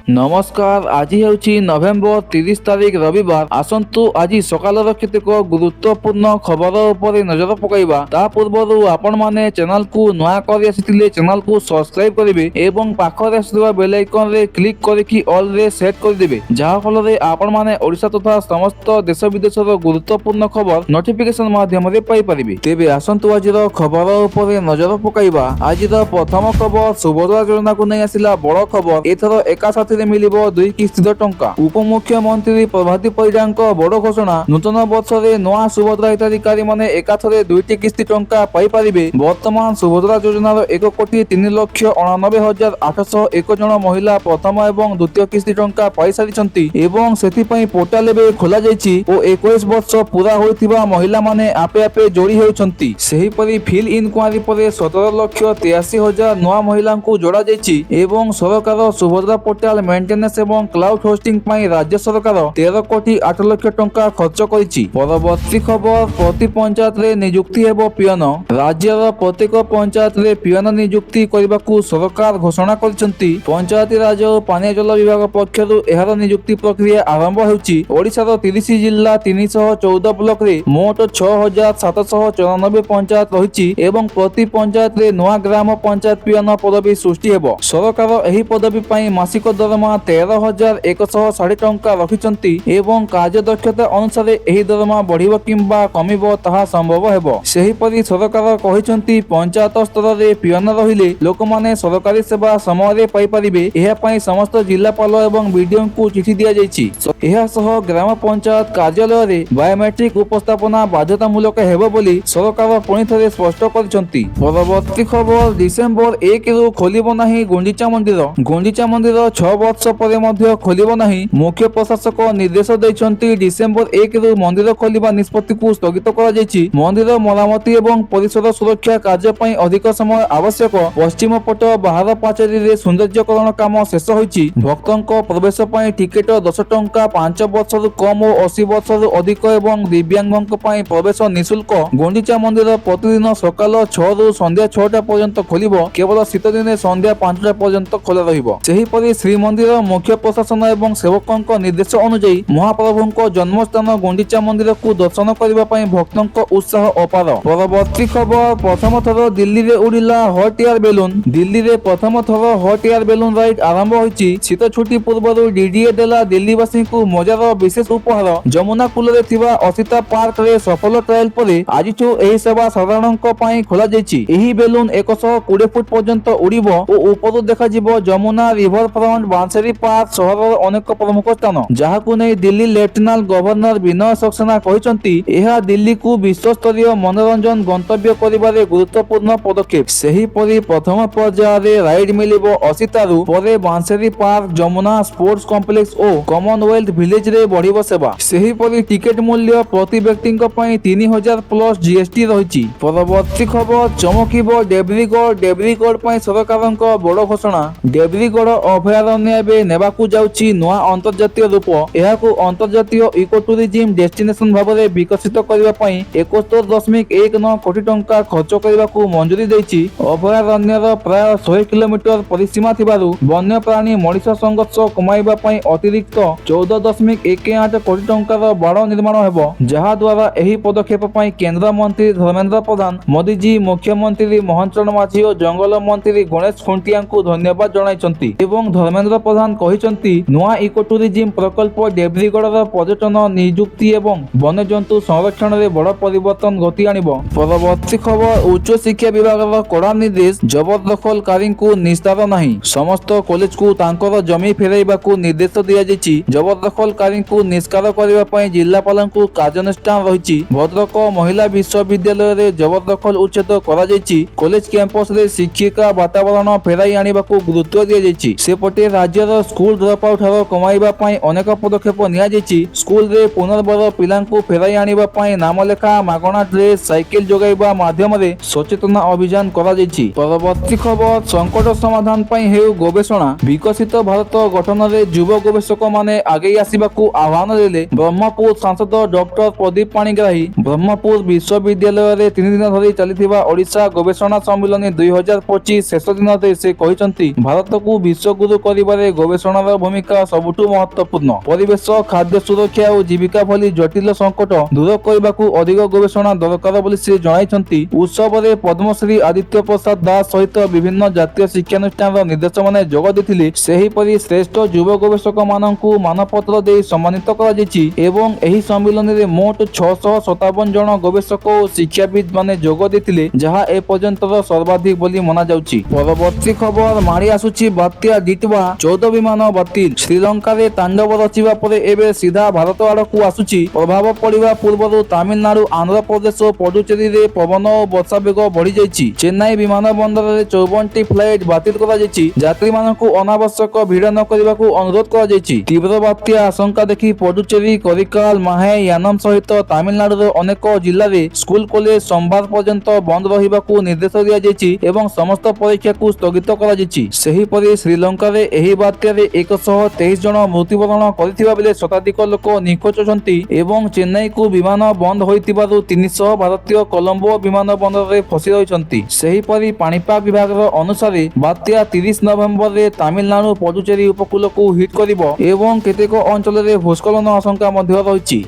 नमस्कार। आज हेउछि नवेम्बर 30 तारिख रविवार। आसंतु आज सकालर केतेक गुरुत्वपूर्ण खबर उपरे नजर पकाइबा। ता पूर्वरु आपण माने चैनल को नया करि आसिथिले चैनल को सब्सक्राइब करिवे एवं पाखरे आସୁଥିବା बेल आइकन रे क्लिक करिकि ऑल रे सेट कर देबे, जहा फल रे आपण माने ओडिसा तथा समस्त देश विदेशर गुरुत्वपूर्ण खबर नोटिफिकेशन माध्यम रे पाई परिबे। तेबे आसंतु आजिर खबर उपरे नजर पकाइबा। आजिर प्रथम खबर सुभद्रा योजना को नै आसिला बड़ खबर। एथर एका साथ मिलिबो 2 किस्तीर टंका। उपमुख्यमंत्री प्रभाती परिडांक बड़ घोषणा। नूतन वर्ष रे नवा सुभद्रा हिताधिकारी माने एकाथरे 2टी किस्ती टंका पाई परिबे। वर्तमान सुभद्रा योजनार 1,03,98,801 जन महिला प्रथम एवं द्वितीय किस्ती टंका पाई सारिछंती एवं सेति पई पोर्टल बे खोला जायछि ओ 21 वर्ष पूरा होइथिबा महिला माने आपे आपे जोड़ी हेउछंती। सेही परि फिल इनक्वारी परे 17,83,000 नवा महिला को जोड़ा जायछि एवं सरकार सुभद्रा पोर्टल मेंटेनेंस एवं क्लाउड होस्टिंग पाई राज्य सरकार 13 कोटी 8 लाख टंका खर्च करिछि। परवर्ती खबर प्रति पंचायत रे नियुक्ति हेबो पियन। राज्यर प्रत्येक पंचायत रे पियन नियुक्ति करबाकू सरकार घोषणा करिसंती। पंचायती राज और पानी जल विभाग पक्षरु एहार नियुक्ति प्रक्रिया आरंभ हेउछि। ओडिसा 30 जिल्ला 314 ब्लॉक रे मोट 6794 पंचायत रहिछि एवं प्रति पंचायत रे नवा ग्राम पंचायत पियन पदवी सृष्टि हेबो। सरकार एही पदवी पाई मासिक दरमा 13,160 टंका रखिचंती एवं कार्यदक्षता अनुसार एही दरमा बढ़िबो किंबा कमिबो ताहा संभव हेबो। सेही परि सरकार कहिचंती पंचायत स्तर रे पियन रहिले लोकमाने सरकारी सेवा समय रे पाई परिबे। एहा पाई समस्त जिल्लापाल एवं बीडीओ को चिठी दिया जायछि। एहा सह ग्राम पंचायत कार्यालय रे बायोमेट्रिक उपस्थापना बाध्यतामूलक हेबो बोली सरकार पुणी थरे स्पष्ट करिसंती। परवर्ती खबर डिसेंबर 1 रु खोलिबो नाही गुंडीचा मंदिर। गुंडीचा मंदिर 6 वर्ष परे मध्य खोलिबो नाही। मुख्य प्रशासक निर्देश दैछंती। डिसेंबर 1 रु मंदिर खोलिबा निष्पत्ति को स्थगित करा जायछि। मंदिर मरामती एवं परिसर सुरक्षा कार्य पई अधिक समय आवश्यक। पश्चिम पट बाहर पाचेरी रे सौंदर्यकरण काम शेष होईछि। भक्तंक प्रवेश पई टिकेट 10 टंका। 5 वर्ष रु कम और 80 वर्ष रु अधिक एवं दिव्यांगक पई प्रवेश निशुल्क। गुंडीचा मंदिर प्रतिदिन सकाल 6 रु संध्या 6टा पर्यंत खोलिबो। केवल शीत दिने संध्या 5टा पर्यंत खोला रहिबो। सेही परि श्रीमंदिर मुख्य प्रशासन एवं सेवकंक निर्देश अनुଯାयी महाप्रभुंक जन्मस्थान गुंडीचा मंदिर को दर्शन करबा पई भक्तंक उत्साह अपार। परवर्ती खबर प्रथम थर दिल्ली रे उड़िला हॉट एयर बेलून। दिल्ली रे प्रथम थर हॉट एयर बेलून राइड आरंभ होईछि। शीत छुट्टी पूर्वरु डीडीए देला दिल्लीवासी को मजार विशेष उपहार। जमुना कूल रे थिबा असिता पार्क रे सफल ट्रायल परे आजिठु एही सेवा साधारणक पई खोला जायछि। एही बेलून 120 फुट पर्यंत उड़िबो ओ ऊपर देखा जिवो जमुना रिवर फ्रंट बांसेरी पार्क सहरर अनेक प्रमुख स्थान, जहाकू नै दिल्ली लेफ्टिनेंट गवर्नर विनय सक्सेना कहिसंती एहा दिल्ली को विश्व स्तरीय मनोरंजन गंतव्य करिबारे गुरुत्वपूर्ण पदक्षेप। सेही परि प्रथम पर्याय रे राइड मिलिबो असितारु परे बांसेरी पार्क, जमुना स्पोर्ट्स कॉम्प्लेक्स ओ कॉमनवेल्थ विलेज रे बढ़िबो सेवा। सेही परि टिकेट मूल्य प्रति व्यक्तिक पई 3000 प्लस जीएसटी रहिछि। परवर्ती खबर चमकिबो डेब्रीगढ़। डेब्रीगढ़ पई सरकारक बड़ घोषणा। डेब्रीगढ़ अभयारण्य एबे नेबाकू जाउछि नवा अंतर्जातीय रूप। एहाकू अंतर्जातीय इको टूरिज्म डेस्टिनेशन भाबरे विकसित करिबा पई 71.19 कोटी टंका खर्च करिबाकू मंजूरी दैछि। अभयारण्यर प्राय 100 किलोमीटर परिसीमा थिबारु वन्य प्राणी मଣିଷ संघर्ष कमाइबा पई अतिरिक्त 14.18 कोटी टंकार बाड़ निर्माण हेबो, जहा द्वारा एही पदक्षेप पई केंद्र मंत्री धर्मेंद्र प्रधान, मोदी जी, मुख्यमंत्री मोहन चरण माझी और जंगल मंत्री गणेश खुंटिया को धन्यवाद जणाइछंती। एवं धर्मेंद्र प्रधान कहिसंती नवा इको टूरिज्म प्रकल्प डेब्रीगढ़ पर्यटन नियुक्ति एवं वन्यजंतु संरक्षण रे बड़ परिवर्तन गति आनिबो। परवर्ती खबर उच्च शिक्षा विभाग कड़ा निर्देश। जबरदखलकारी को निस्तार नहीं। समस्त कॉलेज को तांकर जमी फेराइबा को निर्देश दिया जायछि। जबरदखलकारी को निष्कार करिबा पई जिल्लापाल को कार्यानुष्ठान रहिछि। भद्रक महिला विश्वविद्यालय रे जबरदखल उच्छेद करा जायछि। कॉलेज कैंपस रे शिक्षिका वातावरण फेराई आनिबा को गुरुत्व दिया जायछि। सेपटे राज्यर स्कूल ड्रप आउट हार कमाइबा पई अनेक पदक्षेप निया जायछि। स्कूल रे पुनर्बार पिलांकु फेराई आनिबा पई नामलेखा, मागणा ड्रेस, साइकेल जोगाइबा माध्यम रे सचेतना अभियान करा जायछि। परवर्ती खबर संकट समाधान पई हेउ गवेषणा। विकसित भारत गठन रे युवा गवेषक माने आगे आसीबाकू आह्वान देले ब्रह्मपुर सांसद डॉक्टर प्रदीप पाणिग्राही। ब्रह्मपुर विश्वविद्यालय रे 3 दिन धरि चलिथिबा ओडिशा गवेषणा सम्मेलन 2025 शेष दिन से कहिसंती भारत को विश्वगुरु करिबा ରୋକିବାରେ ଗବେଷଣାର ଭୂମିକା ସବୁଠୁ ମହତ୍ୱପୂର୍ଣ୍ଣ। ପରିବେଶ, ଖାଦ୍ୟ ସୁରକ୍ଷା ଓ ଜୀବିକା ଭଳି ଜଟିଳ ସଙ୍କଟ ଦୂର କରିବାକୁ ଅଧିକ ଗବେଷଣା ଦରକାର ବୋଲି ସେ ଜଣାଇଛନ୍ତି। ଉତ୍ସବରେ ପଦ୍ମଶ୍ରୀ ଆଦିତ୍ୟ ପ୍ରସାଦ ଦାସ ସହିତ ବିଭିନ୍ନ ଜାତୀୟ ଶିକ୍ଷାନୁଷ୍ଠାନର ନିର୍ଦ୍ଦେଶକମାନେ ଯୋଗ ଦେଇଥିଲେ। ସେହିପରି ଶ୍ରେଷ୍ଠ ଯୁବ ଗବେଷକମାନଙ୍କୁ ମାନପତ୍ର ଦେଇ ସମ୍ମାନିତ କରାଯାଇଛି ଏବଂ ଏହି ସମ୍ମିଳନୀରେ ମୋଟ 657 ଜଣ ଗବେଷକ ଓ ଶିକ୍ଷାବିତ୍ ମାନେ ଯୋଗ ଦେଇଥିଲେ, ଯାହା ଏପର୍ଯ୍ୟନ୍ତର ସର୍ବାଧିକ ବୋଲି ମନାଯାଉଛି। ପରବର୍ତ୍ତୀ ଖବର ମାଡ଼ି ଆସୁଛି ବାତ୍ୟା ଡିଟୱା 14 ବିମାନ ବାତିଲ। ଶ୍ରୀଲଙ୍କାରେ ତାଣ୍ଡବ ରଚିବା ପରେ ଏବେ ସିଧା ଭାରତ ଆଡକୁ ଆସୁଛି। ପ୍ରଭାବ ପଡ଼ିବା ପୂର୍ବରୁ ତାମିଲନାଡୁ, ଆନ୍ଧ୍ରପ୍ରଦେଶ ଓ ପଡୁଚେରୀରେ ପବନ ଓ ବର୍ଷା ବେଗ ବଢିଯାଇଛି। ଚେନ୍ନାଇ ବିମାନ ବନ୍ଦରରେ 54ଟି ଫ୍ଲାଇଟ୍ ବାତିଲ କରାଯାଇଛି। ଯାତ୍ରୀମାନଙ୍କୁ ଅନାବଶ୍ୟକ ଭିଡ଼ ନ କରିବାକୁ ଅନୁରୋଧ କରାଯାଇଛି। ତୀବ୍ର ବାତ୍ୟା ଆଶଙ୍କା ଦେଖି ପଡୁଚେରୀ, କରିକାଲ, ମାହେ, ୟାନମ୍ ସହିତ ତାମିଲନାଡୁର ଅନେକ ଜିଲ୍ଲାରେ ସ୍କୁଲ କଲେଜ ସୋମବାର ପର୍ଯ୍ୟନ୍ତ ବନ୍ଦ ରହିବାକୁ ନିର୍ଦ୍ଦେଶ ଦିଆଯାଇଛି ଏବଂ ସମସ୍ତ ପରୀକ୍ଷାକୁ ସ୍ଥଗିତ କରାଯାଇଛି। ସେହିପରି ଶ୍ରୀଲଙ୍କାରେ ଏହି ବାତ୍ୟାରେ 123 ଜଣ ମୃତ୍ୟୁବରଣ କରିଥିବା ବେଳେ ଶତାଧିକ ଲୋକ ନିଖୋଜ ଅଛନ୍ତି ଏବଂ ଚେନ୍ନାଇକୁ ବିମାନ ବନ୍ଦ ହୋଇଥିବାରୁ 300 ଭାରତୀୟ କଲମ୍ବୋ ବିମାନ ବନ୍ଦରରେ ଫସି ରହିଛନ୍ତି। ସେହିପରି ପାଣିପାଗ ବିଭାଗର ଅନୁସାରେ ବାତ୍ୟା 30 ନଭେମ୍ବରରେ ତାମିଲନାଡୁ, ପଡୁଚେରୀ ଉପକୂଳକୁ ହିଟ୍ କରିବ ଏବଂ କେତେକ ଅଞ୍ଚଳରେ ଭୂସ୍ଖଳନ ଆଶଙ୍କା ମଧ୍ୟ ରହିଛି।